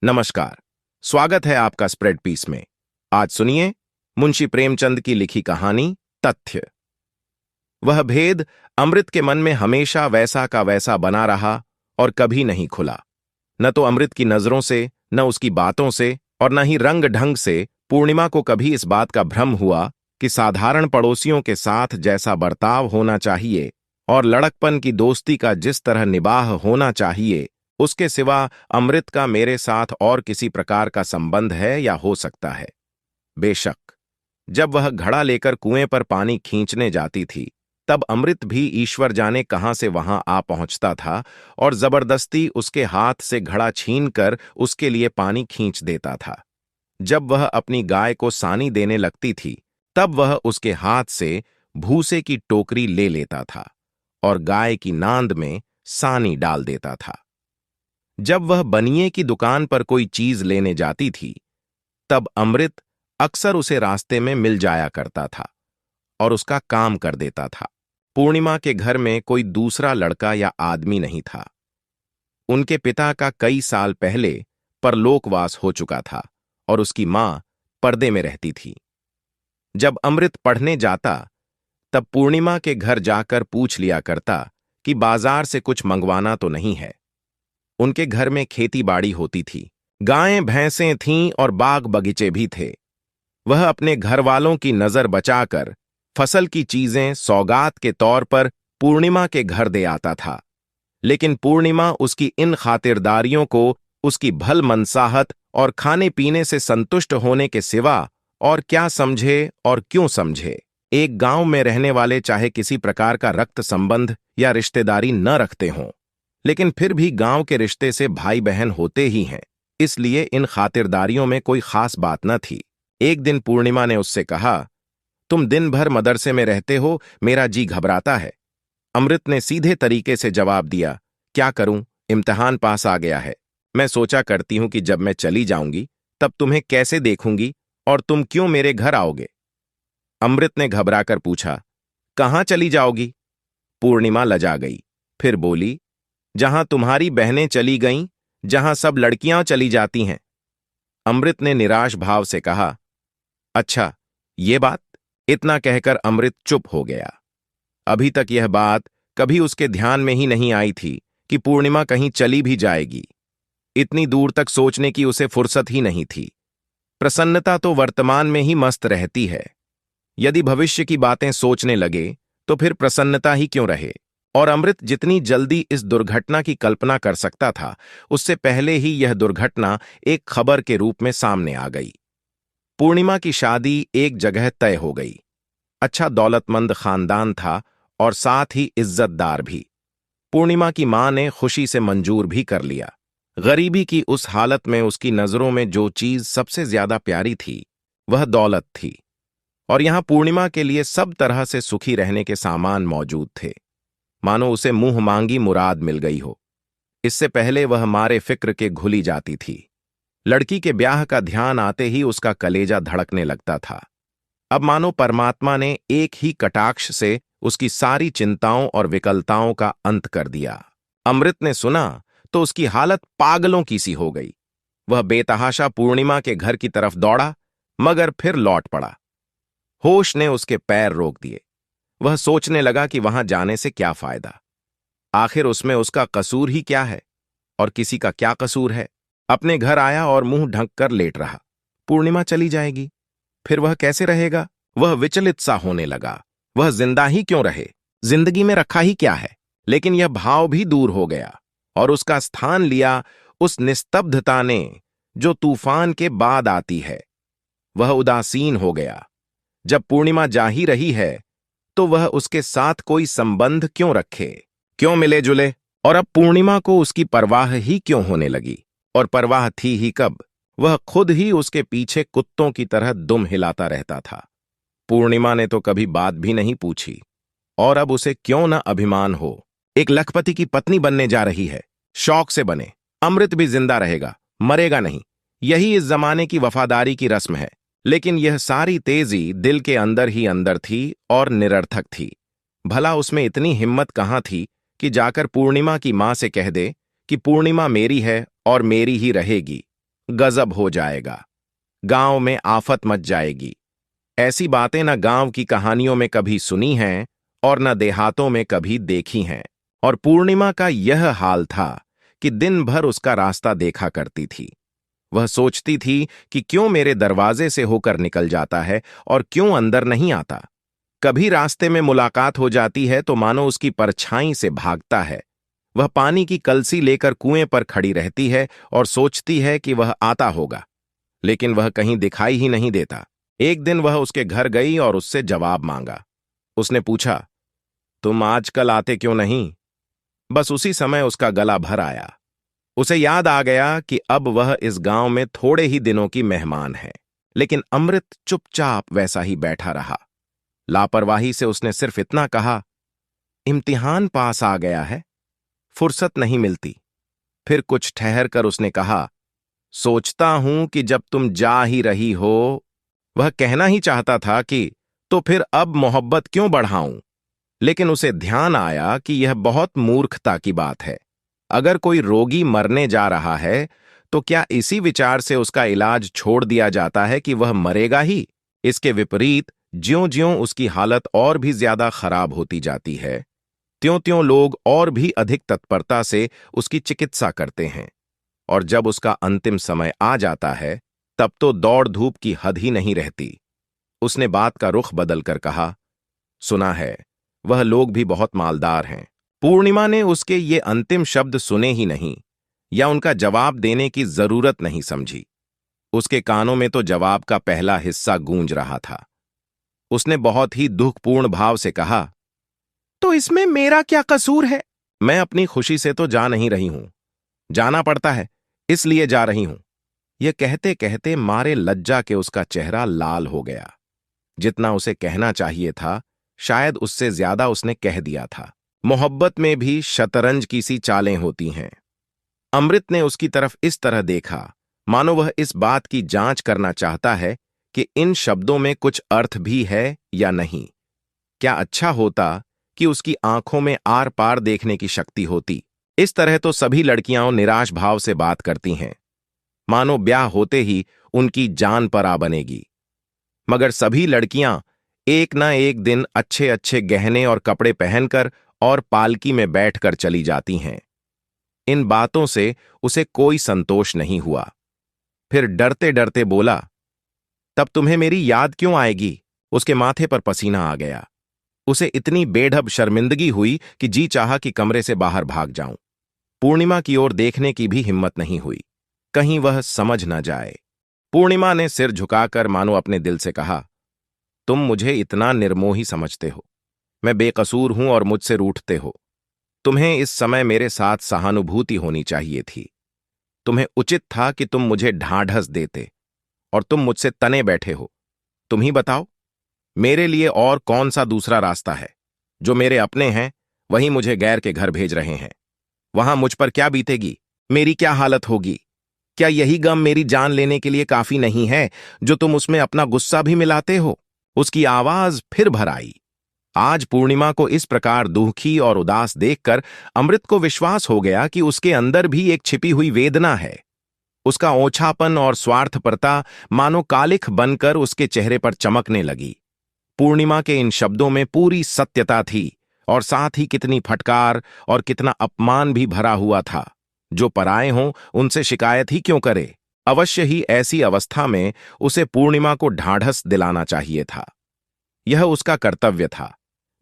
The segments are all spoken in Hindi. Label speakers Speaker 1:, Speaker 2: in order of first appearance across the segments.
Speaker 1: नमस्कार। स्वागत है आपका स्प्रेड पीस में। आज सुनिए मुंशी प्रेमचंद की लिखी कहानी तथ्य। वह भेद अमृत के मन में हमेशा वैसा का वैसा बना रहा और कभी नहीं खुला। न तो अमृत की नजरों से, न उसकी बातों से और न ही रंग ढंग से पूर्णिमा को कभी इस बात का भ्रम हुआ कि साधारण पड़ोसियों के साथ जैसा बर्ताव होना चाहिए और लड़कपन की दोस्ती का जिस तरह निबाह होना चाहिए, उसके सिवा अमृत का मेरे साथ और किसी प्रकार का संबंध है या हो सकता है। बेशक जब वह घड़ा लेकर कुएं पर पानी खींचने जाती थी, तब अमृत भी ईश्वर जाने कहां से वहां आ पहुंचता था और जबरदस्ती उसके हाथ से घड़ा छीनकर उसके लिए पानी खींच देता था। जब वह अपनी गाय को सानी देने लगती थी, तब वह उसके हाथ से भूसे की टोकरी ले लेता था और गाय की नांद में सानी डाल देता था। जब वह बनिए की दुकान पर कोई चीज लेने जाती थी, तब अमृत अक्सर उसे रास्ते में मिल जाया करता था और उसका काम कर देता था। पूर्णिमा के घर में कोई दूसरा लड़का या आदमी नहीं था। उनके पिता का कई साल पहले परलोकवास हो चुका था और उसकी मां पर्दे में रहती थी। जब अमृत पढ़ने जाता, तब पूर्णिमा के घर जाकर पूछ लिया करता कि बाजार से कुछ मंगवाना तो नहीं है। उनके घर में खेती बाड़ी होती थी, गायें भैंसें थीं और बाग बगीचे भी थे। वह अपने घर वालों की नजर बचाकर फसल की चीजें सौगात के तौर पर पूर्णिमा के घर दे आता था, लेकिन पूर्णिमा उसकी इन खातिरदारियों को उसकी भल मनसाहत और खाने पीने से संतुष्ट होने के सिवा और क्या समझे और क्यों समझे। एक गांव में रहने वाले चाहे किसी प्रकार का रक्त संबंध या रिश्तेदारी न रखते हों, लेकिन फिर भी गांव के रिश्ते से भाई बहन होते ही हैं, इसलिए इन खातिरदारियों में कोई खास बात न थी। एक दिन पूर्णिमा ने उससे कहा, तुम दिन भर मदरसे में रहते हो, मेरा जी घबराता है। अमृत ने सीधे तरीके से जवाब दिया, क्या करूं, इम्तिहान पास आ गया है। मैं सोचा करती हूं कि जब मैं चली जाऊंगी तब तुम्हें कैसे देखूंगी और तुम क्यों मेरे घर आओगे। अमृत ने घबराकर पूछा, कहां चली जाओगी। पूर्णिमा लजा गई, फिर बोली, जहां तुम्हारी बहनें चली गईं, जहां सब लड़कियां चली जाती हैं। अमृत ने निराश भाव से कहा, अच्छा ये बात। इतना कहकर अमृत चुप हो गया। अभी तक यह बात कभी उसके ध्यान में ही नहीं आई थी कि पूर्णिमा कहीं चली भी जाएगी। इतनी दूर तक सोचने की उसे फुर्सत ही नहीं थी। प्रसन्नता तो वर्तमान में ही मस्त रहती है। यदि भविष्य की बातें सोचने लगे तो फिर प्रसन्नता ही क्यों रहे। और अमृत जितनी जल्दी इस दुर्घटना की कल्पना कर सकता था, उससे पहले ही यह दुर्घटना एक खबर के रूप में सामने आ गई। पूर्णिमा की शादी एक जगह तय हो गई। अच्छा दौलतमंद खानदान था और साथ ही इज्जतदार भी। पूर्णिमा की मां ने खुशी से मंजूर भी कर लिया। गरीबी की उस हालत में उसकी नजरों में जो चीज सबसे ज्यादा प्यारी थी, वह दौलत थी, और यहां पूर्णिमा के लिए सब तरह से सुखी रहने के सामान मौजूद थे, मानो उसे मुंह मांगी मुराद मिल गई हो। इससे पहले वह मारे फिक्र के घुली जाती थी। लड़की के ब्याह का ध्यान आते ही उसका कलेजा धड़कने लगता था। अब मानो परमात्मा ने एक ही कटाक्ष से उसकी सारी चिंताओं और विकलताओं का अंत कर दिया। अमृत ने सुना तो उसकी हालत पागलों की सी हो गई। वह बेतहाशा पूर्णिमा के घर की तरफ दौड़ा, मगर फिर लौट पड़ा। होश ने उसके पैर रोक दिए। वह सोचने लगा कि वहां जाने से क्या फायदा। आखिर उसमें उसका कसूर ही क्या है, और किसी का क्या कसूर है। अपने घर आया और मुंह ढंक कर लेट रहा। पूर्णिमा चली जाएगी, फिर वह कैसे रहेगा। वह विचलित सा होने लगा। वह जिंदा ही क्यों रहे, जिंदगी में रखा ही क्या है। लेकिन यह भाव भी दूर हो गया और उसका स्थान लिया उस निस्तब्धता ने जो तूफान के बाद आती है। वह उदासीन हो गया। जब पूर्णिमा जा ही रही है, तो वह उसके साथ कोई संबंध क्यों रखे, क्यों मिले जुले। और अब पूर्णिमा को उसकी परवाह ही क्यों होने लगी। और परवाह थी ही कब। वह खुद ही उसके पीछे कुत्तों की तरह दुम हिलाता रहता था। पूर्णिमा ने तो कभी बात भी नहीं पूछी। और अब उसे क्यों न अभिमान हो। एक लखपति की पत्नी बनने जा रही है, शौक से बने। अमृत भी जिंदा रहेगा, मरेगा नहीं। यही इस जमाने की वफादारी की रस्म है। लेकिन यह सारी तेजी दिल के अंदर ही अंदर थी और निरर्थक थी। भला उसमें इतनी हिम्मत कहां थी कि जाकर पूर्णिमा की मां से कह दे कि पूर्णिमा मेरी है और मेरी ही रहेगी। गजब हो जाएगा, गांव में आफत मच जाएगी। ऐसी बातें न गांव की कहानियों में कभी सुनी हैं और न देहातों में कभी देखी हैं। और पूर्णिमा का यह हाल था कि दिन भर उसका रास्ता देखा करती थी। वह सोचती थी कि क्यों मेरे दरवाजे से होकर निकल जाता है और क्यों अंदर नहीं आता। कभी रास्ते में मुलाकात हो जाती है तो मानो उसकी परछाई से भागता है। वह पानी की कलसी लेकर कुएं पर खड़ी रहती है और सोचती है कि वह आता होगा, लेकिन वह कहीं दिखाई ही नहीं देता। एक दिन वह उसके घर गई और उससे जवाब मांगा। उसने पूछा, तुम आजकल आते क्यों नहीं? बस उसी समय उसका गला भर आया। उसे याद आ गया कि अब वह इस गांव में थोड़े ही दिनों की मेहमान है। लेकिन अमृत चुपचाप वैसा ही बैठा रहा। लापरवाही से उसने सिर्फ इतना कहा, इम्तिहान पास आ गया है, फुर्सत नहीं मिलती। फिर कुछ ठहर कर उसने कहा, सोचता हूं कि जब तुम जा ही रही हो। वह कहना ही चाहता था कि तो फिर अब मोहब्बत क्यों बढ़ाऊं, लेकिन उसे ध्यान आया कि यह बहुत मूर्खता की बात है। अगर कोई रोगी मरने जा रहा है तो क्या इसी विचार से उसका इलाज छोड़ दिया जाता है कि वह मरेगा ही? इसके विपरीत ज्यों-ज्यों उसकी हालत और भी ज्यादा खराब होती जाती है, त्यों-त्यों लोग और भी अधिक तत्परता से उसकी चिकित्सा करते हैं। और जब उसका अंतिम समय आ जाता है, तब तो दौड़ धूप की हद ही नहीं रहती। उसने बात का रुख बदलकर कहा, सुना है वह लोग भी बहुत मालदार हैं। पूर्णिमा ने उसके ये अंतिम शब्द सुने ही नहीं या उनका जवाब देने की जरूरत नहीं समझी। उसके कानों में तो जवाब का पहला हिस्सा गूंज रहा था। उसने बहुत ही दुखपूर्ण भाव से कहा, तो इसमें मेरा क्या कसूर है? मैं अपनी खुशी से तो जा नहीं रही हूं, जाना पड़ता है इसलिए जा रही हूं। यह कहते कहते मारे लज्जा के उसका चेहरा लाल हो गया। जितना उसे कहना चाहिए था, शायद उससे ज्यादा उसने कह दिया था। मोहब्बत में भी शतरंज की सी चालें होती हैं। अमृत ने उसकी तरफ इस तरह देखा मानो वह इस बात की जांच करना चाहता है कि इन शब्दों में कुछ अर्थ भी है या नहीं। क्या अच्छा होता कि उसकी आंखों में आर पार देखने की शक्ति होती। इस तरह तो सभी लड़कियां निराश भाव से बात करती हैं, मानो ब्याह होते ही उनकी जान पर आ बनेगी। मगर सभी लड़कियां एक न एक दिन अच्छे अच्छे गहने और कपड़े पहनकर और पालकी में बैठकर चली जाती हैं। इन बातों से उसे कोई संतोष नहीं हुआ। फिर डरते डरते बोला, तब तुम्हें मेरी याद क्यों आएगी? उसके माथे पर पसीना आ गया। उसे इतनी बेढब शर्मिंदगी हुई कि जी चाहा कि कमरे से बाहर भाग जाऊं। पूर्णिमा की ओर देखने की भी हिम्मत नहीं हुई, कहीं वह समझ न जाए। पूर्णिमा ने सिर झुकाकर मानो अपने दिल से कहा, तुम मुझे इतना निर्मोही समझते हो, मैं बेकसूर हूं और मुझसे रूठते हो। तुम्हें इस समय मेरे साथ सहानुभूति होनी चाहिए थी। तुम्हें उचित था कि तुम मुझे ढांढस देते, और तुम मुझसे तने बैठे हो। तुम ही बताओ, मेरे लिए और कौन सा दूसरा रास्ता है? जो मेरे अपने हैं वही मुझे गैर के घर भेज रहे हैं। वहां मुझ पर क्या बीतेगी, मेरी क्या हालत होगी? क्या यही गम मेरी जान लेने के लिए काफी नहीं है जो तुम उसमें अपना गुस्सा भी मिलाते हो? उसकी आवाज फिर भर आई। आज पूर्णिमा को इस प्रकार दुखी और उदास देखकर अमृत को विश्वास हो गया कि उसके अंदर भी एक छिपी हुई वेदना है। उसका ओछापन और स्वार्थपरता मानो कालिख बनकर उसके चेहरे पर चमकने लगी। पूर्णिमा के इन शब्दों में पूरी सत्यता थी और साथ ही कितनी फटकार और कितना अपमान भी भरा हुआ था। जो पराए हों उनसे शिकायत ही क्यों करे? अवश्य ही ऐसी अवस्था में उसे पूर्णिमा को ढाढ़स दिलाना चाहिए था। यह उसका कर्तव्य था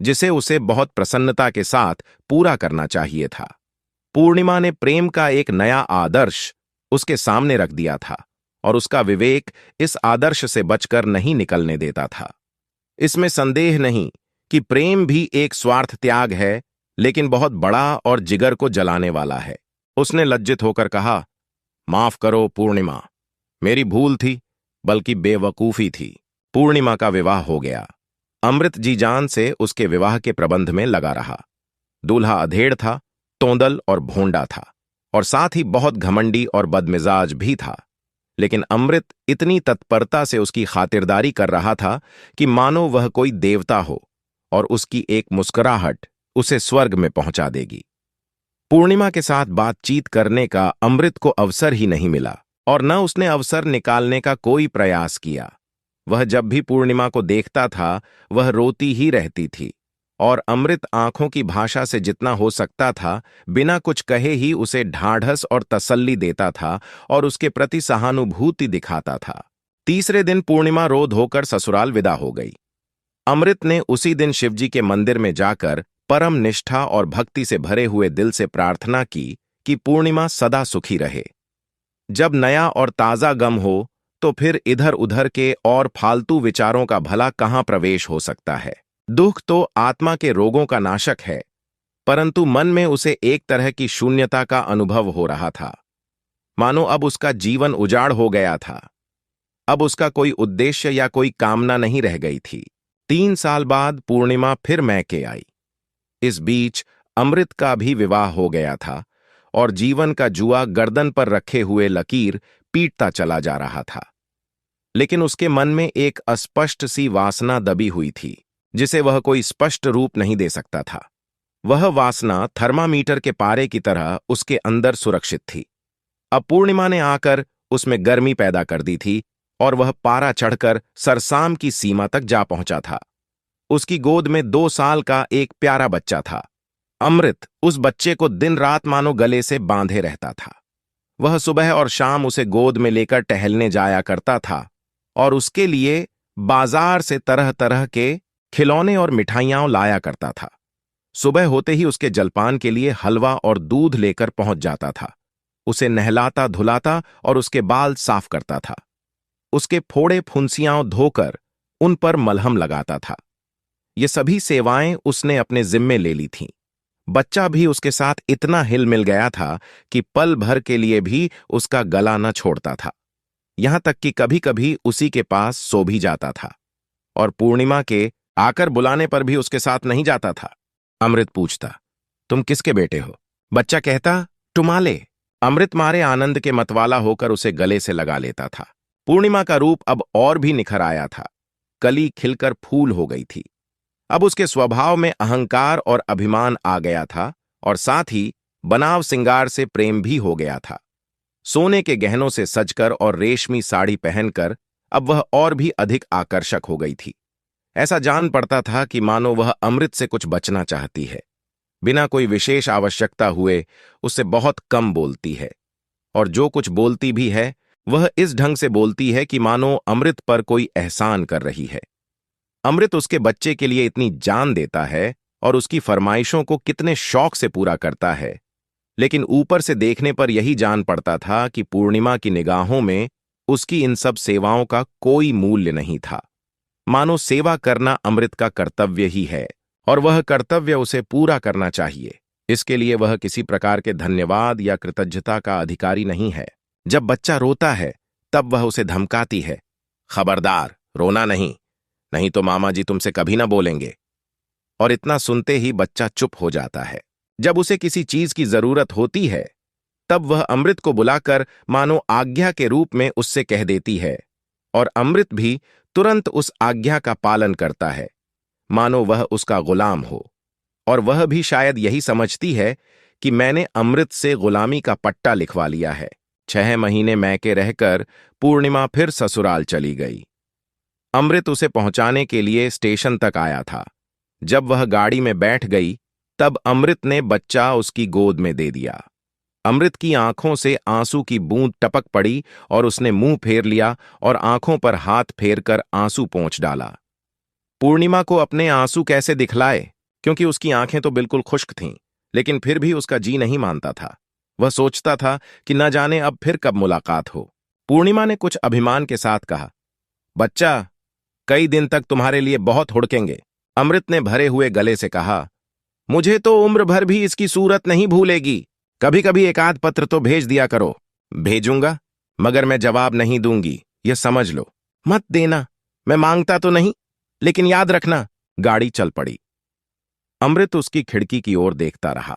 Speaker 1: जिसे उसे बहुत प्रसन्नता के साथ पूरा करना चाहिए था। पूर्णिमा ने प्रेम का एक नया आदर्श उसके सामने रख दिया था और उसका विवेक इस आदर्श से बचकर नहीं निकलने देता था। इसमें संदेह नहीं कि प्रेम भी एक स्वार्थ त्याग है, लेकिन बहुत बड़ा और जिगर को जलाने वाला है। उसने लज्जित होकर कहा, माफ करो पूर्णिमा, मेरी भूल थी, बल्कि बेवकूफी थी। पूर्णिमा का विवाह हो गया। अमृत जी जान से उसके विवाह के प्रबंध में लगा रहा। दूल्हा अधेड़ था, तोंदल और भोंडा था, और साथ ही बहुत घमंडी और बदमिजाज भी था। लेकिन अमृत इतनी तत्परता से उसकी खातिरदारी कर रहा था कि मानो वह कोई देवता हो और उसकी एक मुस्कुराहट उसे स्वर्ग में पहुंचा देगी। पूर्णिमा के साथ बातचीत करने का अमृत को अवसर ही नहीं मिला। और न उसने अवसर निकालने का कोई प्रयास किया। वह जब भी पूर्णिमा को देखता था वह रोती ही रहती थी, और अमृत आंखों की भाषा से जितना हो सकता था बिना कुछ कहे ही उसे ढाढ़स और तसल्ली देता था और उसके प्रति सहानुभूति दिखाता था। तीसरे दिन पूर्णिमा रो धोकर ससुराल विदा हो गई। अमृत ने उसी दिन शिवजी के मंदिर में जाकर परम निष्ठा और भक्ति से भरे हुए दिल से प्रार्थना की कि पूर्णिमा सदा सुखी रहे। जब नया और ताजा गम हो तो फिर इधर उधर के और फालतू विचारों का भला कहाँ प्रवेश हो सकता है। दुख तो आत्मा के रोगों का नाशक है, परंतु मन में उसे एक तरह की शून्यता का अनुभव हो रहा था, मानो अब उसका जीवन उजाड़ हो गया था। अब उसका कोई उद्देश्य या कोई कामना नहीं रह गई थी। 3 साल बाद पूर्णिमा फिर मैके आई। इस बीच अमृत का भी विवाह हो गया था और जीवन का जुआ गर्दन पर रखे हुए लकीर पीटता चला जा रहा था। लेकिन उसके मन में एक अस्पष्ट सी वासना दबी हुई थी, जिसे वह कोई स्पष्ट रूप नहीं दे सकता था। वह वासना थर्मामीटर के पारे की तरह उसके अंदर सुरक्षित थी। अब पूर्णिमा ने आकर उसमें गर्मी पैदा कर दी थी और वह पारा चढ़कर सरसाम की सीमा तक जा पहुंचा था। उसकी गोद में 2 साल का एक प्यारा बच्चा था। अमृत उस बच्चे को दिन रात मानो गले से बांधे रहता था। वह सुबह और शाम उसे गोद में लेकर टहलने जाया करता था और उसके लिए बाजार से तरह तरह के खिलौने और मिठाइयां लाया करता था। सुबह होते ही उसके जलपान के लिए हलवा और दूध लेकर पहुंच जाता था। उसे नहलाता धुलाता और उसके बाल साफ करता था। उसके फोड़े फुंसियां धोकर उन पर मलहम लगाता था। ये सभी सेवाएं उसने अपने जिम्मे ले ली थीं। बच्चा भी उसके साथ इतना हिल मिल गया था कि पल भर के लिए भी उसका गला न छोड़ता था। यहां तक कि कभी कभी उसी के पास सो भी जाता था और पूर्णिमा के आकर बुलाने पर भी उसके साथ नहीं जाता था। अमृत पूछता, तुम किसके बेटे हो? बच्चा कहता, टुमाले। अमृत मारे आनंद के मतवाला होकर उसे गले से लगा लेता था। पूर्णिमा का रूप अब और भी निखर आया था। कली खिलकर फूल हो गई थी। अब उसके स्वभाव में अहंकार और अभिमान आ गया था और साथ ही बनाव सिंगार से प्रेम भी हो गया था। सोने के गहनों से सजकर और रेशमी साड़ी पहनकर अब वह और भी अधिक आकर्षक हो गई थी। ऐसा जान पड़ता था कि मानो वह अमृत से कुछ बचना चाहती है। बिना कोई विशेष आवश्यकता हुए उससे बहुत कम बोलती है, और जो कुछ बोलती भी है वह इस ढंग से बोलती है कि मानो अमृत पर कोई एहसान कर रही है। अमृत उसके बच्चे के लिए इतनी जान देता है और उसकी फरमाइशों को कितने शौक से पूरा करता है, लेकिन ऊपर से देखने पर यही जान पड़ता था कि पूर्णिमा की निगाहों में उसकी इन सब सेवाओं का कोई मूल्य नहीं था। मानो सेवा करना अमृत का कर्तव्य ही है और वह कर्तव्य उसे पूरा करना चाहिए। इसके लिए वह किसी प्रकार के धन्यवाद या कृतज्ञता का अधिकारी नहीं है। जब बच्चा रोता है तब वह उसे धमकाती है, खबरदार, रोना नहीं, नहीं तो मामा जी तुमसे कभी ना बोलेंगे। और इतना सुनते ही बच्चा चुप हो जाता है। जब उसे किसी चीज की जरूरत होती है तब वह अमृत को बुलाकर मानो आज्ञा के रूप में उससे कह देती है, और अमृत भी तुरंत उस आज्ञा का पालन करता है, मानो वह उसका गुलाम हो। और वह भी शायद यही समझती है कि मैंने अमृत से गुलामी का पट्टा लिखवा लिया है। 6 महीने मैके रहकर पूर्णिमा फिर ससुराल चली गई। अमृत उसे पहुंचाने के लिए स्टेशन तक आया था। जब वह गाड़ी में बैठ गई तब अमृत ने बच्चा उसकी गोद में दे दिया। अमृत की आंखों से आंसू की बूंद टपक पड़ी और उसने मुंह फेर लिया और आंखों पर हाथ फेरकर आंसू पोंछ डाला। पूर्णिमा को अपने आंसू कैसे दिखलाए, क्योंकि उसकी आंखें तो बिल्कुल खुश्क थीं, लेकिन फिर भी उसका जी नहीं मानता था। वह सोचता था कि न जाने अब फिर कब मुलाकात हो। पूर्णिमा ने कुछ अभिमान के साथ कहा, बच्चा, कई दिन तक तुम्हारे लिए बहुत हुड़केंगे। अमृत ने भरे हुए गले से कहा, मुझे तो उम्र भर भी इसकी सूरत नहीं भूलेगी। कभी कभी एक आध पत्र तो भेज दिया करो। भेजूंगा, मगर मैं जवाब नहीं दूंगी, यह समझ लो। मत देना, मैं मांगता तो नहीं, लेकिन याद रखना। गाड़ी चल पड़ी। अमृत उसकी खिड़की की ओर देखता रहा।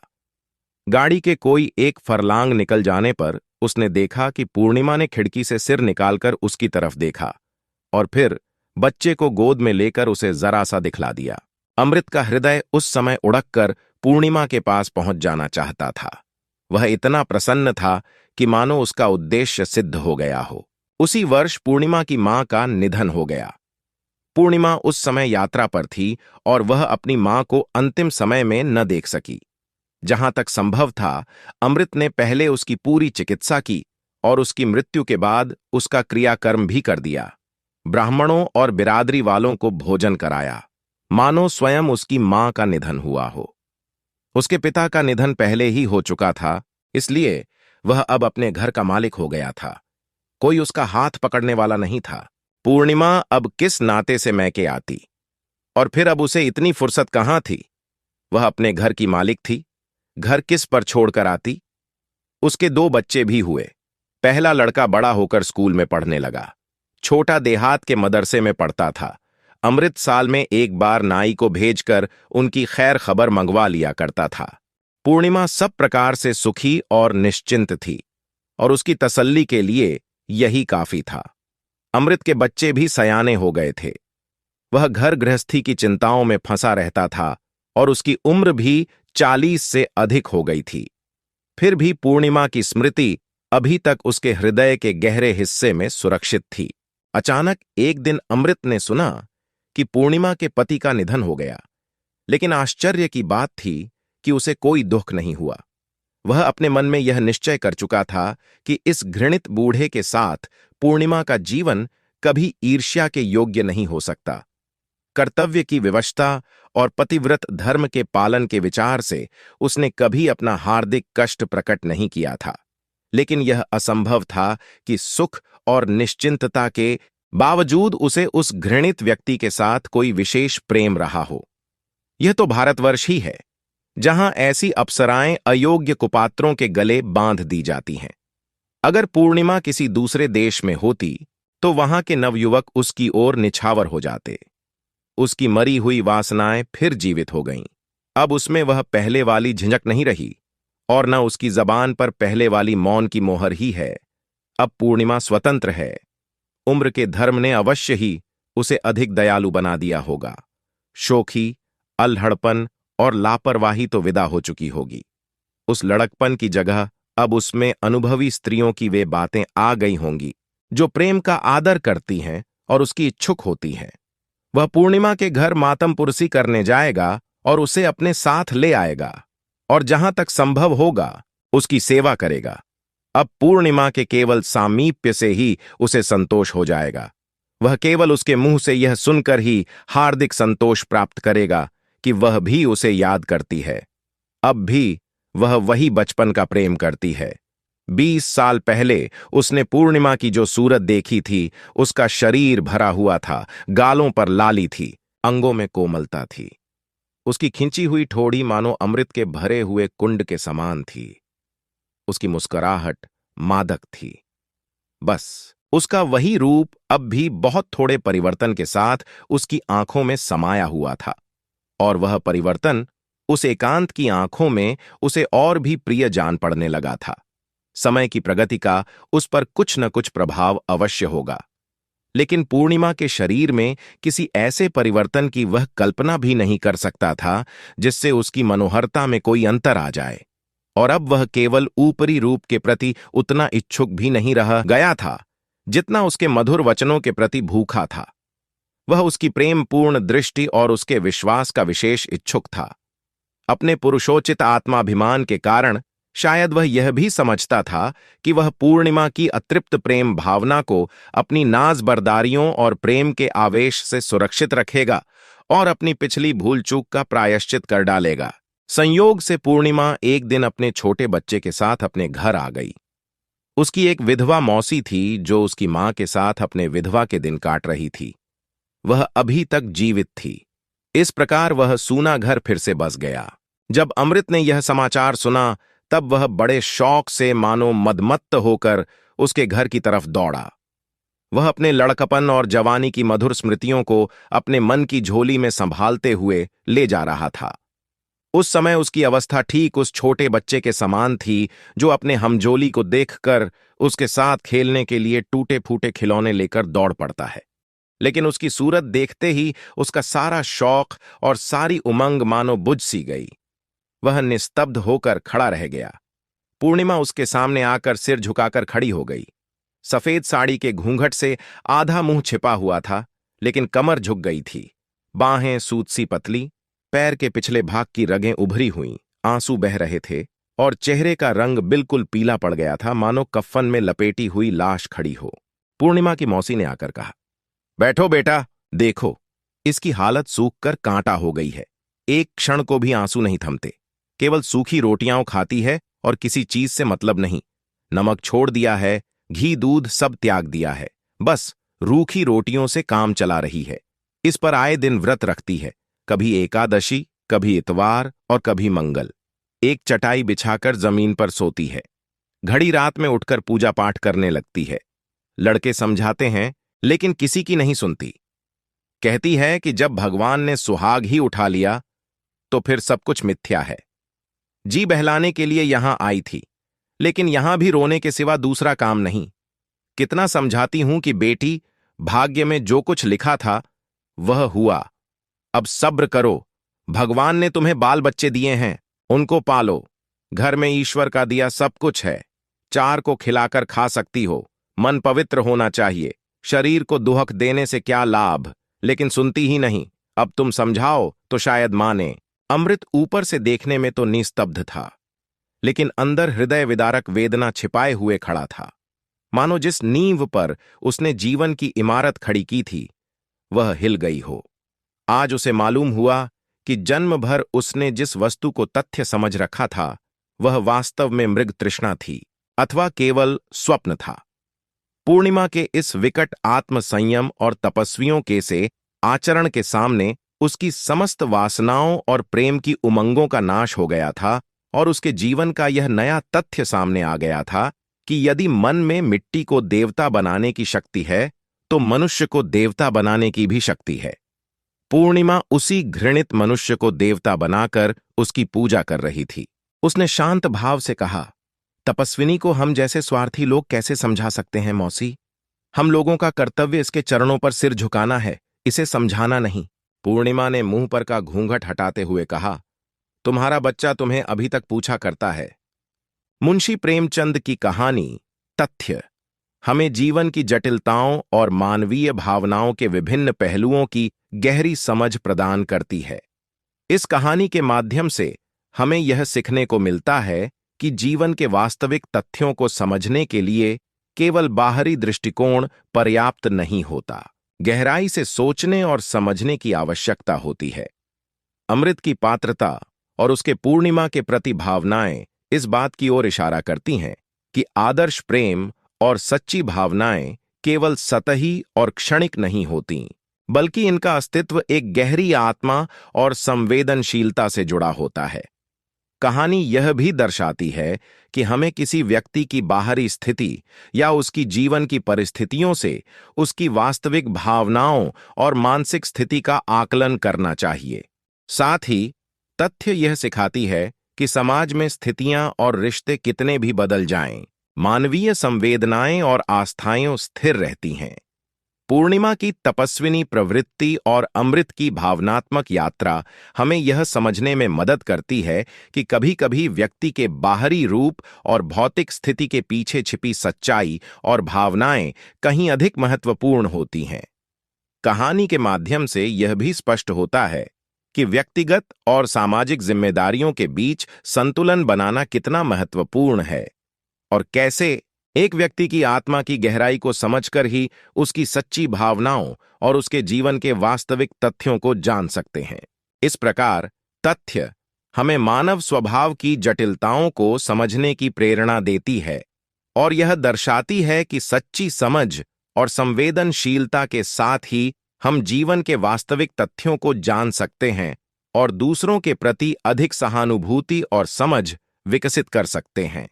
Speaker 1: गाड़ी के कोई 1 फरलांग निकल जाने पर उसने देखा कि पूर्णिमा ने खिड़की से सिर निकालकर उसकी तरफ देखा और फिर बच्चे को गोद में लेकर उसे जरा सा दिखला दिया। अमृत का हृदय उस समय उड़क कर पूर्णिमा के पास पहुंच जाना चाहता था। वह इतना प्रसन्न था कि मानो उसका उद्देश्य सिद्ध हो गया हो। उसी वर्ष पूर्णिमा की मां का निधन हो गया। पूर्णिमा उस समय यात्रा पर थी और वह अपनी मां को अंतिम समय में न देख सकी। जहां तक संभव था, अमृत ने पहले उसकी पूरी चिकित्सा की और उसकी मृत्यु के बाद उसका क्रियाकर्म भी कर दिया। ब्राह्मणों और बिरादरी वालों को भोजन कराया, मानो स्वयं उसकी मां का निधन हुआ हो। उसके पिता का निधन पहले ही हो चुका था, इसलिए वह अब अपने घर का मालिक हो गया था। कोई उसका हाथ पकड़ने वाला नहीं था। पूर्णिमा अब किस नाते से मैके आती, और फिर अब उसे इतनी फुर्सत कहां थी। वह अपने घर की मालिक थी, घर किस पर छोड़कर आती। उसके 2 बच्चे भी हुए। पहला लड़का बड़ा होकर स्कूल में पढ़ने लगा, छोटा देहात के मदरसे में पढ़ता था। अमृत साल में एक बार नाई को भेजकर उनकी खैर खबर मंगवा लिया करता था। पूर्णिमा सब प्रकार से सुखी और निश्चिंत थी, और उसकी तसल्ली के लिए यही काफी था। अमृत के बच्चे भी सयाने हो गए थे। वह घर गृहस्थी की चिंताओं में फंसा रहता था और उसकी उम्र भी 40 से अधिक हो गई थी। फिर भी पूर्णिमा की स्मृति अभी तक उसके हृदय के गहरे हिस्से में सुरक्षित थी। अचानक एक दिन अमृत ने सुना कि पूर्णिमा के पति का निधन हो गया, लेकिन आश्चर्य की बात थी कि उसे कोई दुख नहीं हुआ। वह अपने मन में यह निश्चय कर चुका था कि इस घृणित बूढ़े के साथ पूर्णिमा का जीवन कभी ईर्ष्या के योग्य नहीं हो सकता। कर्तव्य की विवशता और पतिव्रत धर्म के पालन के विचार से उसने कभी अपना हार्दिक कष्ट प्रकट नहीं किया था, लेकिन यह असंभव था कि सुख और निश्चिंतता के बावजूद उसे उस घृणित व्यक्ति के साथ कोई विशेष प्रेम रहा हो। यह तो भारतवर्ष ही है, जहां ऐसी अप्सराएं अयोग्य कुपात्रों के गले बांध दी जाती हैं। अगर पूर्णिमा किसी दूसरे देश में होती तो वहां के नवयुवक उसकी ओर निछावर हो जाते। उसकी मरी हुई वासनाएं फिर जीवित हो गईं। अब उसमें वह पहले वाली झिझक नहीं रही, और न उसकी जबान पर पहले वाली मौन की मोहर ही है। अब पूर्णिमा स्वतंत्र है। उम्र के धर्म ने अवश्य ही उसे अधिक दयालु बना दिया होगा। शोखी, अल्हड़पन और लापरवाही तो विदा हो चुकी होगी। उस लड़कपन की जगह अब उसमें अनुभवी स्त्रियों की वे बातें आ गई होंगी जो प्रेम का आदर करती हैं और उसकी इच्छुक होती हैं। वह पूर्णिमा के घर मातम पुरसी करने जाएगा और उसे अपने साथ ले आएगा, और जहां तक संभव होगा उसकी सेवा करेगा। अब पूर्णिमा के केवल सामीप्य से ही उसे संतोष हो जाएगा। वह केवल उसके मुंह से यह सुनकर ही हार्दिक संतोष प्राप्त करेगा कि वह भी उसे याद करती है। अब भी वह वही बचपन का प्रेम करती है। 20 साल पहले उसने पूर्णिमा की जो सूरत देखी थी, उसका शरीर भरा हुआ था, गालों पर लाली थी, अंगों में कोमलता थी। उसकी खिंची हुई ठोड़ी मानो अमृत के भरे हुए कुंड के समान थी। उसकी मुस्कुराहट मादक थी। बस उसका वही रूप अब भी बहुत थोड़े परिवर्तन के साथ उसकी आंखों में समाया हुआ था, और वह परिवर्तन उस एकांत की आंखों में उसे और भी प्रिय जान पड़ने लगा था। समय की प्रगति का उस पर कुछ न कुछ प्रभाव अवश्य होगा, लेकिन पूर्णिमा के शरीर में किसी ऐसे परिवर्तन की वह कल्पना भी नहीं कर सकता था जिससे उसकी मनोहरता में कोई अंतर आ जाए। और अब वह केवल ऊपरी रूप के प्रति उतना इच्छुक भी नहीं रह गया था जितना उसके मधुर वचनों के प्रति भूखा था। वह उसकी प्रेम पूर्ण दृष्टि और उसके विश्वास का विशेष इच्छुक था। अपने पुरुषोचित आत्माभिमान के कारण शायद वह यह भी समझता था कि वह पूर्णिमा की अतृप्त प्रेम भावना को अपनी नाज बर्दारियों और प्रेम के आवेश से सुरक्षित रखेगा और अपनी पिछली भूल चूक का प्रायश्चित कर डालेगा। संयोग से पूर्णिमा एक दिन अपने छोटे बच्चे के साथ अपने घर आ गई। उसकी एक विधवा मौसी थी जो उसकी मां के साथ अपने विधवा के दिन काट रही थी। वह अभी तक जीवित थी। इस प्रकार वह सूना घर फिर से बस गया। जब अमृत ने यह समाचार सुना, तब वह बड़े शौक से मानो मदमत्त होकर उसके घर की तरफ दौड़ा। वह अपने लड़कपन और जवानी की मधुर स्मृतियों को अपने मन की झोली में संभालते हुए ले जा रहा था। उस समय उसकी अवस्था ठीक उस छोटे बच्चे के समान थी जो अपने हमजोली को देखकर उसके साथ खेलने के लिए टूटे फूटे खिलौने लेकर दौड़ पड़ता है। लेकिन उसकी सूरत देखते ही उसका सारा शौक और सारी उमंग मानो बुझ सी गई। वह निस्तब्ध होकर खड़ा रह गया। पूर्णिमा उसके सामने आकर सिर झुकाकर खड़ी हो गई। सफेद साड़ी के घूंघट से आधा मुंह छिपा हुआ था, लेकिन कमर झुक गई थी। बाहें सूत सी पतली, पैर के पिछले भाग की रगें उभरी हुईं, आंसू बह रहे थे और चेहरे का रंग बिल्कुल पीला पड़ गया था, मानो कफ़न में लपेटी हुई लाश खड़ी हो। पूर्णिमा की मौसी ने आकर कहा, बैठो बेटा, देखो इसकी हालत सूख कर कांटा हो गई है। एक क्षण को भी आंसू नहीं थमते, केवल सूखी रोटियां खाती है और किसी चीज से मतलब नहीं। नमक छोड़ दिया है, घी दूध सब त्याग दिया है, बस रूखी रोटियों से काम चला रही है। इस पर आए दिन व्रत रखती है, कभी एकादशी, कभी इतवार और कभी मंगल। एक चटाई बिछाकर जमीन पर सोती है, घड़ी रात में उठकर पूजा पाठ करने लगती है। लड़के समझाते हैं, लेकिन किसी की नहीं सुनती। कहती है कि जब भगवान ने सुहाग ही उठा लिया तो फिर सब कुछ मिथ्या है। जी बहलाने के लिए यहां आई थी, लेकिन यहां भी रोने के सिवा दूसरा काम नहीं। कितना समझाती हूं कि बेटी, भाग्य में जो कुछ लिखा था वह हुआ, अब सब्र करो। भगवान ने तुम्हें बाल बच्चे दिए हैं, उनको पालो। घर में ईश्वर का दिया सब कुछ है, चार को खिलाकर खा सकती हो। मन पवित्र होना चाहिए, शरीर को दुहक देने से क्या लाभ। लेकिन सुनती ही नहीं। अब तुम समझाओ तो शायद माने। अमृत ऊपर से देखने में तो निस्तब्ध था, लेकिन अंदर हृदय विदारक वेदना छिपाए हुए खड़ा था, मानो जिस नींव पर उसने जीवन की इमारत खड़ी की थी वह हिल गई हो। आज उसे मालूम हुआ कि जन्म भर उसने जिस वस्तु को तथ्य समझ रखा था वह वास्तव में मृग तृष्णा थी, अथवा केवल स्वप्न था। पूर्णिमा के इस विकट आत्म संयम और तपस्वियों के से आचरण के सामने उसकी समस्त वासनाओं और प्रेम की उमंगों का नाश हो गया था, और उसके जीवन का यह नया तथ्य सामने आ गया था कि यदि मन में मिट्टी को देवता बनाने की शक्ति है तो मनुष्य को देवता बनाने की भी शक्ति है। पूर्णिमा उसी घृणित मनुष्य को देवता बनाकर उसकी पूजा कर रही थी। उसने शांत भाव से कहा, तपस्विनी को हम जैसे स्वार्थी लोग कैसे समझा सकते हैं मौसी? हम लोगों का कर्तव्य इसके चरणों पर सिर झुकाना है, इसे समझाना नहीं। पूर्णिमा ने मुंह पर का घूंघट हटाते हुए कहा, तुम्हारा बच्चा तुम्हें अभी तक पूछा करता है। मुंशी प्रेमचंद की कहानी तथ्य हमें जीवन की जटिलताओं और मानवीय भावनाओं के विभिन्न पहलुओं की गहरी समझ प्रदान करती है। इस कहानी के माध्यम से हमें यह सीखने को मिलता है कि जीवन के वास्तविक तथ्यों को समझने के लिए केवल बाहरी दृष्टिकोण पर्याप्त नहीं होता, गहराई से सोचने और समझने की आवश्यकता होती है। अमृत की पात्रता और उसके पूर्णिमा के प्रति भावनाएं इस बात की ओर इशारा करती हैं कि आदर्श प्रेम और सच्ची भावनाएं केवल सतही और क्षणिक नहीं होतीं, बल्कि इनका अस्तित्व एक गहरी आत्मा और संवेदनशीलता से जुड़ा होता है। कहानी यह भी दर्शाती है कि हमें किसी व्यक्ति की बाहरी स्थिति या उसकी जीवन की परिस्थितियों से उसकी वास्तविक भावनाओं और मानसिक स्थिति का आकलन करना चाहिए। साथ ही तथ्य यह सिखाती है कि समाज में स्थितियां और रिश्ते कितने भी बदल जाएं, मानवीय संवेदनाएं और आस्थाएं स्थिर रहती हैं। पूर्णिमा की तपस्विनी प्रवृत्ति और अमृत की भावनात्मक यात्रा हमें यह समझने में मदद करती है कि कभी-कभी व्यक्ति के बाहरी रूप और भौतिक स्थिति के पीछे छिपी सच्चाई और भावनाएं कहीं अधिक महत्वपूर्ण होती हैं। कहानी के माध्यम से यह भी स्पष्ट होता है कि व्यक्तिगत और सामाजिक जिम्मेदारियों के बीच संतुलन बनाना कितना महत्वपूर्ण है, और कैसे एक व्यक्ति की आत्मा की गहराई को समझकर ही उसकी सच्ची भावनाओं और उसके जीवन के वास्तविक तथ्यों को जान सकते हैं। इस प्रकार तथ्य हमें मानव स्वभाव की जटिलताओं को समझने की प्रेरणा देती है, और यह दर्शाती है कि सच्ची समझ और संवेदनशीलता के साथ ही हम जीवन के वास्तविक तथ्यों को जान सकते हैं और दूसरों के प्रति अधिक सहानुभूति और समझ विकसित कर सकते हैं।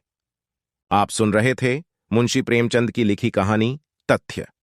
Speaker 1: आप सुन रहे थे मुंशी प्रेमचंद की लिखी कहानी तथ्य।